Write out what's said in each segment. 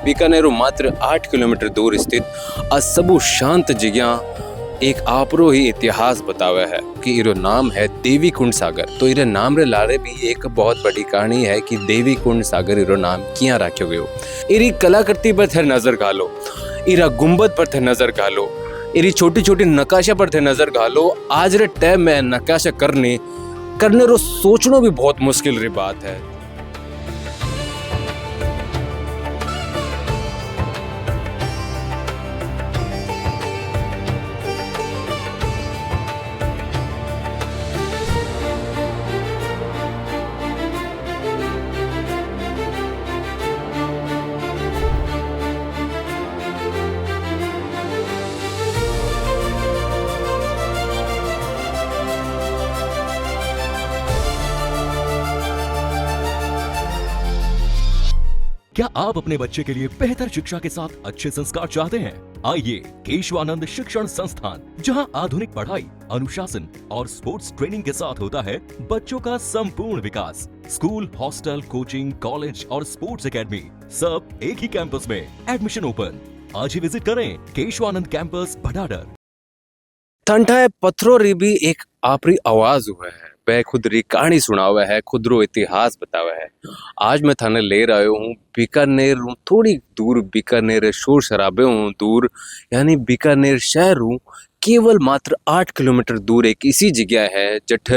बीकानेरू मात्र 8 किलोमीटर दूर स्थित आ सबू शांत जगह एक आपरो ही इतिहास बतावा है कि इरो नाम है देवी कुंड सागर। तो इरे नाम रे लारे भी एक बहुत बड़ी कहानी है कि देवी कुंड सागर इरो नाम किया रखो गयो। इरी कलाकृति पर थे नजर घालो, इरा गुंबद पर थे नजर घालो, इरी छोटी छोटी नकाशा पर थे नजर घालो। आज रे टाइम में नकाशा करने रो सोचनो भी बहुत मुश्किल री बात है। क्या आप अपने बच्चे के लिए बेहतर शिक्षा के साथ अच्छे संस्कार चाहते हैं? आइए केशवानंद शिक्षण संस्थान, जहां आधुनिक पढ़ाई, अनुशासन और स्पोर्ट्स ट्रेनिंग के साथ होता है बच्चों का संपूर्ण विकास। स्कूल, हॉस्टल, कोचिंग, कॉलेज और स्पोर्ट्स एकेडमी सब एक ही कैंपस में। Admission open. आज ही विजिट करें केशवानंद कैंपस भटाडर। ठंडा पत्थरों री भी एक आपरी आवाज हुआ है, वह खुद री कहानी सुनावा है, खुद रो इतिहास बतावा है। आज मैं थाने ले रहा हूँ बीकानेर हूँ, थोड़ी दूर बीकानेर शोर शराबे हूँ दूर, यानी बीकानेर शहर हूँ केवल मात्र 8 किलोमीटर दूर एक इसी जगह है जठ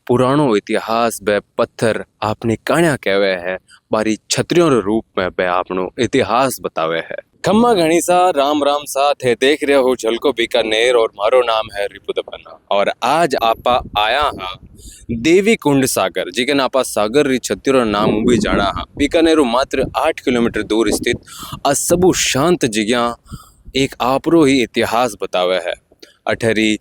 पुरानो इतिहास बे पत्थर आपने कहानियां कहवे है, बारी छतरियों रे रूप में बे आपनो इतिहास बतावे है। खम्मा घणी सा राम राम सा थे देख रहे हो झलको बीकानेर और मारो नाम है रिपु दपन्ना। और आज आपा आया हाँ देवी कुंड सागर, जिकन आपा सागर री छत्तीरो नाम भी जाना हाँ। बीकानेर मात्र 8 किलोमीटर दूर स्थित आ सबू शांत जगह एक आपरो ही इतिहास बतावे है। अठरी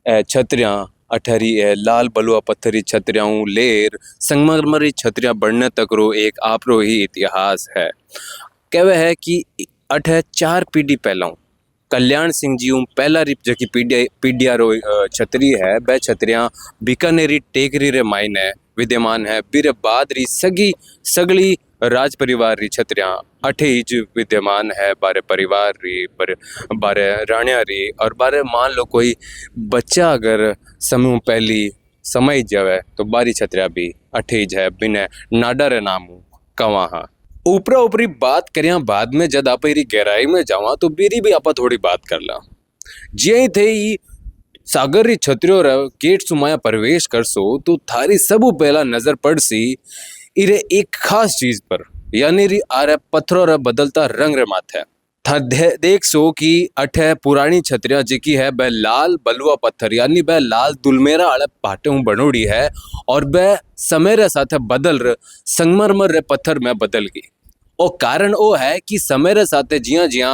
छतरियां, अठरी लाल बलुआ पत्थरी छतरियां, लेर संगमरमरी छतरियां बनने तक रो एक आपरो ही इतिहास है। कहवे है कि अठ 4 पीढ़ी पहला कल्याण सिंह जी पहला री जकी पीढ़िया रो छतरी है, वह छतरियां बीकानेरी टेकरी रे मायने विद्यमान है। बीरे बाद री सगली राज परिवार री छतरियां अठे ही विद्यमान है। बारे परिवार री बारे राणिया री और बारे मान लो कोई बच्चा अगर समूह पहली समय जावे तो बारी छतरिया भी अठे ही है, बिना नाडा रे नाम कवा। ऊपरा ऊपरी बात करिया बाद में, जब आप गहराई में जावा तो बीरी भी आपा थोड़ी बात कर ला। जे थे सागर री छतरियों रे गेट सुमाया प्रवेश कर सो तो थारी सबू पहला नजर पड़ सी इरे एक खास चीज पर, यानी री आरे पत्थरों रे बदलता रंग रे माथे था देख सो कि अठे पुरानी छतरिया जिकी है वह लाल बलुआ पत्थर यानी वह लाल दुलमेरा आले पाटे हूँ बनोड़ी है और वह समय रे साथे बदल रे संगमरमर रे पत्थर में बदल गई। और कारण वो है कि समय रे साथे जिया जिया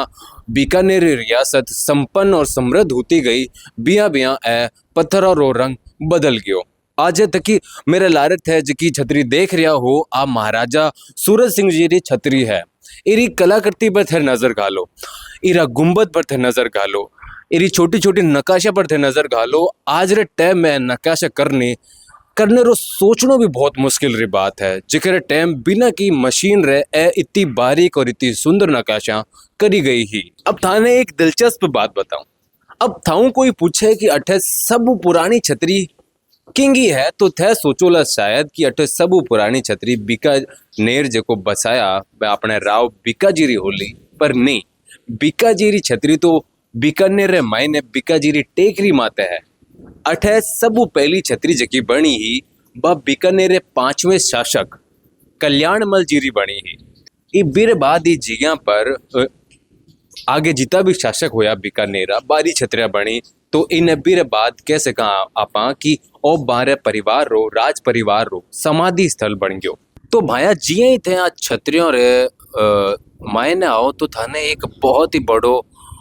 बीकानेर रियासत संपन्न और समृद्ध होती गई, बिया बिया ए पत्थर रो रंग बदल गयो। आज तक मेरे लारे थे जिकी छतरी देख रहा हो आ महाराजा सूरज सिंह जी री छतरी है। इरी कलाकृति पर थे नजर घालो, इरा गुंबद पर थे नजर घालो, इरी छोटी छोटी नकाशा पर थे नजर घालो। आज रे टाइम में नकाशा करने रो सोचनो भी बहुत मुश्किल री बात है, जिकरे टाइम बिना की मशीन रे इतनी बारीक और इतनी सुंदर नकाशा करी गई ही। अब थाने एक दिलचस्प बात बताऊं, अब थाऊ कोई पूछे कि अठे सब पुरानी छतरी किंगी है तो थे सोचोला शायद कि अठे सब पुरानी छतरी बीकानेर जको बसाया अपने राव बीकाजीरी होली, पर नहीं, बीकाजीरी छतरी तो बीकानेर रे मायने बीकाजीरी टेकरी माते है। अठे सबू पहली छतरी जकी बनी ही बा बीकानेर 5वें शासक कल्याणमल जीरी बनी ही। ई बीरे बाद ही जिया पर आगे जितना भी शासक होया बीकानेरा बारी छतरिया बनी, तो इन बीरे बाद कैसे कहा आपा कि ओ बारे परिवार रो राज परिवार रो समाधि स्थल बन गयो। तो भाया जिये ही थे आज छतरियों रे मायने आओ तो थाने एक बहुत ही बड़ो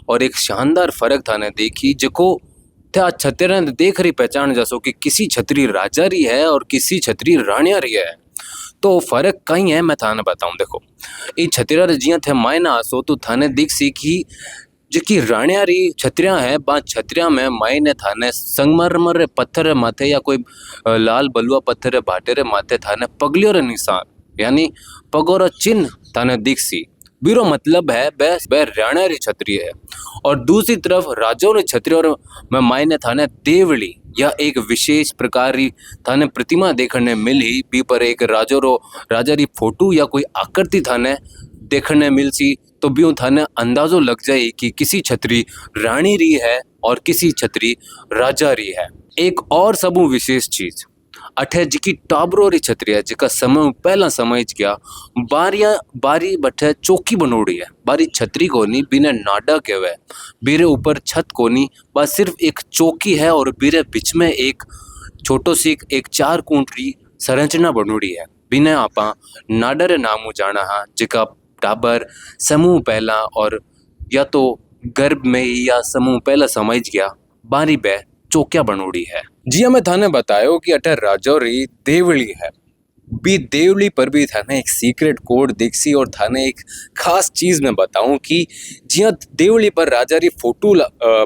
और एक शानदार फर्क थाने देखी, जको थे छतरिया देख रही पहचान जैसो कि किसी छतरी राजा री है और किसी छतरी रानिया री है। तो फर्क कहीं है मैं थाने बताऊं। देखो ये छतरिया जिया थे मायना आसो तो थाने दिख सी कि जिकी रानिया री छतरिया है बा छतरिया में मायने थाने संगमरमर रे पत्थर रे माथे या कोई लाल बलुआ पत्थर रे भाटे रे माथे थाने पगलियों रे निशान यानी पगोर चिन्ह थाने दिख सी। बीरो मतलब है बह राणा री छतरी है। और दूसरी तरफ राजाओं री छतरी और मैं मायने थाने देवली या एक विशेष प्रकार री थाने प्रतिमा देखने मिली बी पर एक राजा री फोटो या कोई आकृति थाने देखने मिल सी तो भी थाने अंदाजो लग जाए कि किसी छतरी रानी री है और किसी छतरी राजा री है। एक और सबू विशेष चीज अठे जिकी टाबरो री छतरी है जिका समय पहला समझ गया बारी बठे चौकी बनोड़ी है। बारी छतरी कोनी बिने नाडा केवे बीरे ऊपर छत कोनी बस सिर्फ एक चौकी है और बीरे बीच में एक छोटो सी एक चार कुंटरी संरचना बनोड़ी है। बिने आपा नाडा रे नामू जाना हा जिका टाबर समूह पहला और या तो गर्भ में या समूह पहला समझ गया बारी बे चौकिया बनोड़ी है। जी मैं थाने बतायो कि अठे राजा री देवली है बी देवली पर भी थाने एक सीक्रेट कोड दिखसी और थाने एक खास चीज मैं बताऊं कि जिया देवली पर राजा री फोटो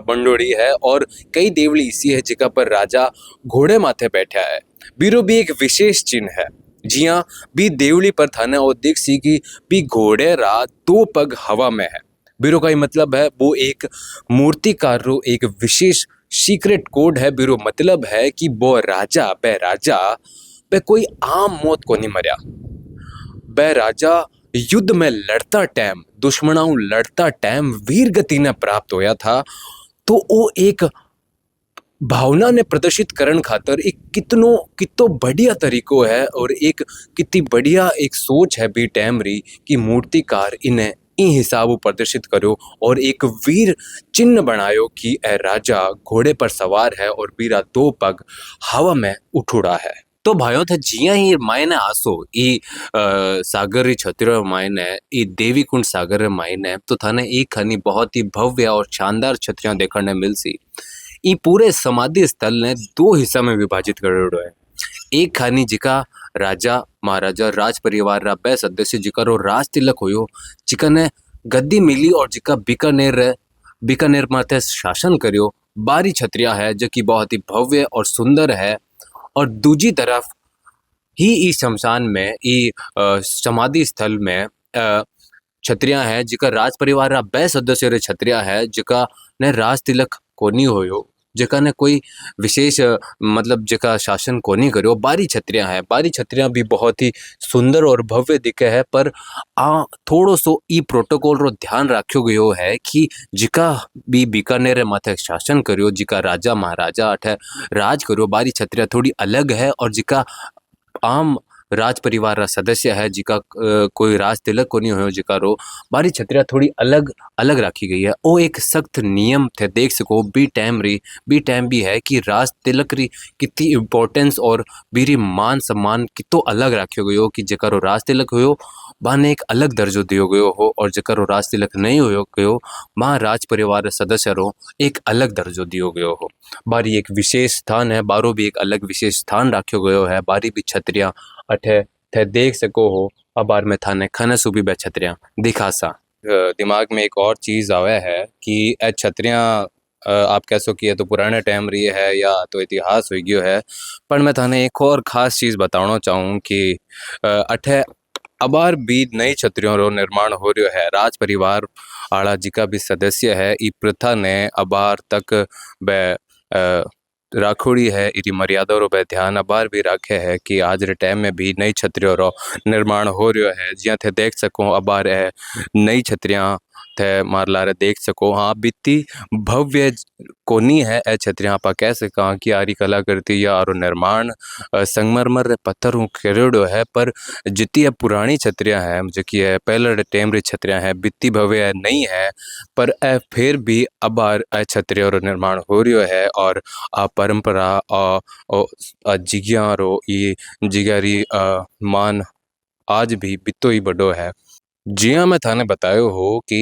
बंडोड़ी है और कई देवली इसी है जिका पर राजा घोड़े माथे बैठा है बीरो भी एक विशेष चिन्ह है। जिया बी देवली पर थाने और दिखसी कि बी घोड़े रा दो पग हवा में है बीरो का ही मतलब है वो एक मूर्तिकार रो एक विशेष सीक्रेट कोड है। बीरो मतलब है कि वो राजा बे कोई आम मौत को नहीं मरिया बे राजा युद्ध में लड़ता टाइम दुश्मनाओं लड़ता टाइम वीर गति ने प्राप्त होया था। तो वो एक भावना ने प्रदर्शित करण खातर एक कितो बढ़िया तरीको है और एक कितनी बढ़िया एक सोच है बी टाइम री कि मूर्तिकार इन्हें इन हिसाब प्रदर्शित करो और एक वीर चिन्ह बनायो कि ए राजा घोड़े पर सवार है और बीरा दो पग हवा में उठुड़ा है। तो भाइयों थे जिया ही मायने आसो ई सागर री छतरी मायने ई देवी कुंड सागर रे मायने तो थाने एक खनी बहुत ही भव्य और शानदार छतरियां देखने मिल सी। ई पूरे समाधि स्थल ने दो हिस्सा में विभाजित करेडो है। एक खानी जिका राजा महाराजा राज परिवार रा बे सदस्य जिका रो राज तिलक होयो जिका ने गद्दी मिली और जिका बीकानेर माथे शासन करियो बारी छतरिया है जो कि बहुत ही भव्य और सुंदर है। और दूजी तरफ ही इस शमशान में ई समाधि स्थल में छतरिया है जिका राज परिवार रा बे सदस्य रे छतरिया है जिका ने राज तिलक कोनी होयो जिका ने कोई विशेष मतलब जिका शासन कोनी करियो बारी छतरियां है। बारी छतरियां भी बहुत ही सुंदर और भव्य दिखे है पर थोड़ो सो ई प्रोटोकॉल रो ध्यान रखियो गयो है कि जिका भी बीकानेर माथे शासन करियो जिका राजा महाराजा अठे राज करियो बारी छतरियां थोड़ी अलग है और जिका आम राज परिवार रा सदस्य है जिका कोई राज तिलक को नहीं हो जिका रो बारी छतरिया थोड़ी अलग अलग रखी गई है। वो एक सख्त नियम थे देख सको बी टाइम भी है कि राज तिलक री कितनी इम्पोर्टेंस और बीरी मान सम्मान कितो अलग रखियो गयो कि जेका रो राज तिलक होयो बाने एक अलग दर्जो दियो गयो हो और जेका रो राज तिलक नहीं होयो गयो मां राज परिवार सदस्य रो एक अलग दर्जो दियो गयो हो। बारी एक विशेष स्थान है बारो भी एक अलग विशेष स्थान रखियो गयो है। बारी भी छतरिया अठे थे देख सको हो अबार में थाने खनसु भी बे छतरियां दिखा सा। दिमाग में एक और चीज आवे है कि ए छतरियां आप कह सो कि ये तो पुराने टाइम रही है या तो इतिहास हो गयो है पर मैं थाने एक और खास चीज बताना चाहूँ कि अठे अबार भी नई छतरियों रो निर्माण हो रहा है। राज परिवार आला जिका भी सदस्य है ई प्रथा ने अबार तक बे राखोड़ी है इरी मर्यादा रो बे ध्यान अबार भी रखे है कि आज रे टाइम में भी नई छतरियों रो निर्माण हो रहा है। जिया थे देख सको अबार है नई छतरियां थे मार लारे देख सको हाँ बीती भव्य कोनी है ए छतरियां आप कह सका कि आरी कलाकृति या आरो निर्माण संगमरमर रे पत्थर हूँ करेडो है पर जितनी है पुरानी छतरियां है जो कि है पहले टाइम री छतरियां है बीती भव्य नहीं है पर ए फिर भी अबार ए छतरियों रो निर्माण हो रहा है और परंपरा जिज्ञा रो ये जिगारी मान आज भी बितो ही बड़ो है। जी हाँ मैं थाने बतायो हो कि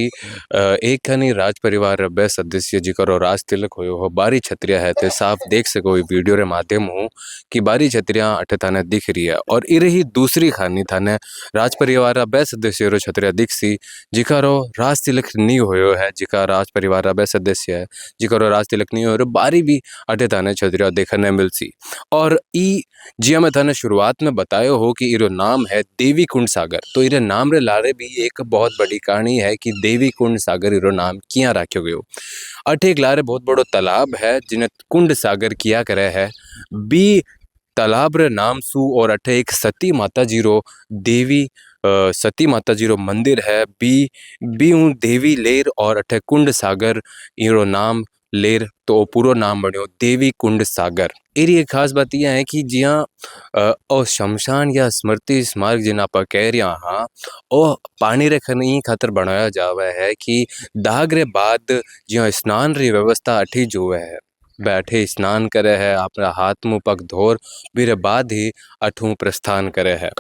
एक खनी राज परिवार रे सदस्य जिकरो राज तिलक होयो हो बारी छतरिया है ते साफ देख सको वीडियो रे माध्यम हूँ कि बारी छतरिया अठे थाने दिख रही है। और इ रही दूसरी खानी थाने राज परिवार रे सदस्य रो छतरिया दिख सी जिकारो राज तिलक नहीं होयो है जिका राज परिवार रे सदस्य है जिकारो राज तिलक नहीं हो बारी भी अठे थाने छतरिया देखने मिल सी। और ई जी मैं थाने शुरुआत में बतायो हो कि इरो नाम है देवी कुंड सागर तो इरे नाम रे लारे भी एक बहुत बड़ी कहानी है कि देवी कुंड सागर इरो नाम किया रखो गयो। अठे एक लारे बहुत बड़ो तालाब है जिन्हें कुंड सागर किया करे है। बी तालाब रे नाम सु और अठे एक सती माता जी रो देवी सती माता जी रो मंदिर है। बी ऊ देवी लेर और अठे कुंड सागर इरो नाम लेर तो पूरो नाम बण्यो देवी कुंड सागर। एरी एक खास बात यह है कि जिया और शमशान या स्मृति स्मारक जिन्हें आप कह रहा हाँ ओ पानी रे खनी खातर बनाया जावे है कि दाग रे बाद जिया स्नान री व्यवस्था अठी जुए है। बैठे स्नान करे है अपना हाथ मुंह पग धोर फिर बाद ही अठू प्रस्थान करे है।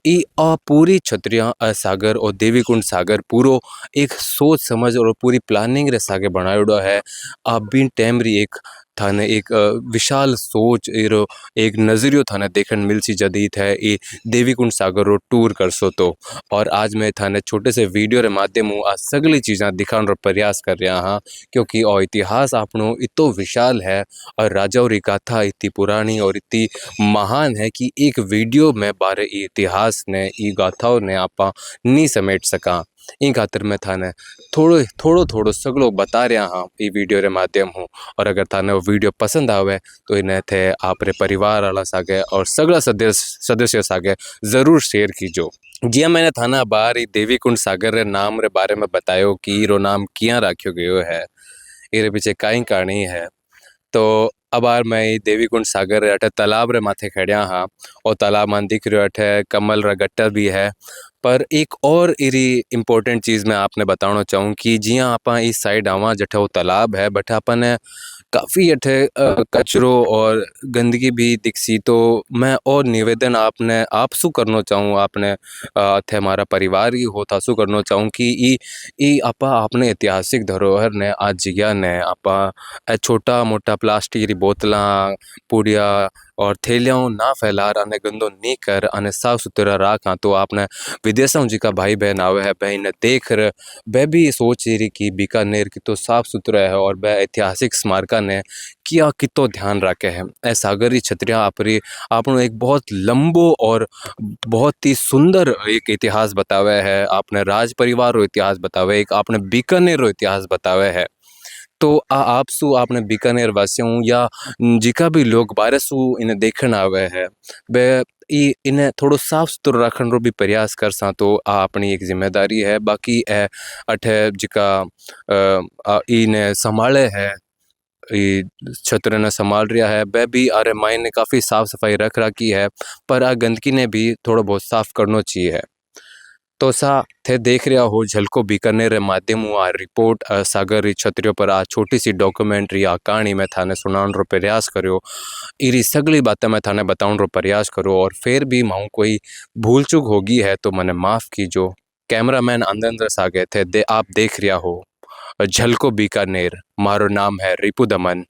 ई पूरी छतरिया सागर और देवी कुंड सागर पूरो एक सोच समझ और पूरी प्लानिंग रे सागे बनायोडो है। बिन टाइम री एक थाने एक विशाल सोच एरो एक नजरियो थाने देखन मिलसी जदीत है ये देवी कुंड सागर रो टूर करसो तो। और आज मैं थाने छोटे से वीडियो रे माध्यम हूँ आज सगली चीज़ा दिखाने रो प्रयास कर रहा हाँ क्योंकि और इतिहास आपनो इतो विशाल है और राजा और गाथा इतनी पुरानी और इतनी महान है कि एक वीडियो में बारे इतिहास ने ई गाथाओं ने आपा नहीं समेट सका। इन खातर मैं थाने थोड़ो सगलो बता रहा हाँ ई वीडियो रे माध्यम हूँ। और अगर थाने वो वीडियो पसंद आवे तो इन्हें थे आप रे परिवार वाला सागे और सगला सदस्य सागे जरूर शेयर कीजो। जिया मैंने थाना बाहर ही देवी कुंड सागर रे नाम रे बारे में बतायो कि रो नाम किया रखो गयो है इरे पीछे कई कहानी है। तो अब यार मैं देवी कुंड सागर अठे तालाब रे माथे खड़िया हाँ और तालाब मान दिख रहा अठे कमल रा गट्टा भी है। पर एक और इरी इम्पोर्टेंट चीज़ मैं आपने बताना चाहूँ कि जिया आपा इस साइड आवा जठे वो तालाब है बट अपन काफ़ी अठे कचरो और गंदगी भी दिखसी। तो मैं और निवेदन आपने आपसू करना चाहूँ आपने थे हमारा परिवार ही हो थासू करना चाहूँ कि ई आपा आपने ऐतिहासिक धरोहर ने आज जिया ने आपा छोटा मोटा प्लास्टिक री बोतला पुड़िया और थैलियाओं ना फैलार अने गंदो नहीं कर अने साफ सुथरा राख। हाँ तो आपने विदेशों जी का भाई बहन आवे है बहन देख र वह भी सोच रही कि बीकानेर कितो साफ सुथरा है और वह ऐतिहासिक स्मारका ने किया कितो ध्यान रखे है। ए सागरी छतरिया आपरी आपनो एक बहुत लंबो और बहुत ही सुंदर एक इतिहास बतावे है। आपने राज परिवार रो इतिहास बतावे एक आपने बीकानेर रो इतिहास बतावे है। तो आपसू आपने बीकानेर वासियों या जिका भी लोग बाहर सु इन्हें देखन आवे है बे इन्हें थोड़ो साफ सुथरो रखन रो भी प्रयास कर सा तो अपनी एक जिम्मेदारी है। बाकी ए अठे जिका इन्हें संभाले है ई छत्र ने संभाल रहा है वह भी अरे मायने काफ़ी साफ सफाई रख रखी है पर आ गंदगी ने भी थोड़ा बहुत साफ करना चाहिए है। तो सा थे देख रहा हो झलको बीकानेर माध्यम आ रिपोर्ट सागर री छतरियों पर आ छोटी सी डॉक्यूमेंट्री आ कहानी में थाने सुनाने रो प्रयास करो। इरी सगली बातें मैं थाने बताने रो प्रयास करो और फिर भी माँ कोई भूल चूक होगी है तो मैंने माफ़ कीजो। कैमरामैन अंदर सागे थे आप देख रहा हो झलको बीकानेर। मारो नाम है रिपु दमन।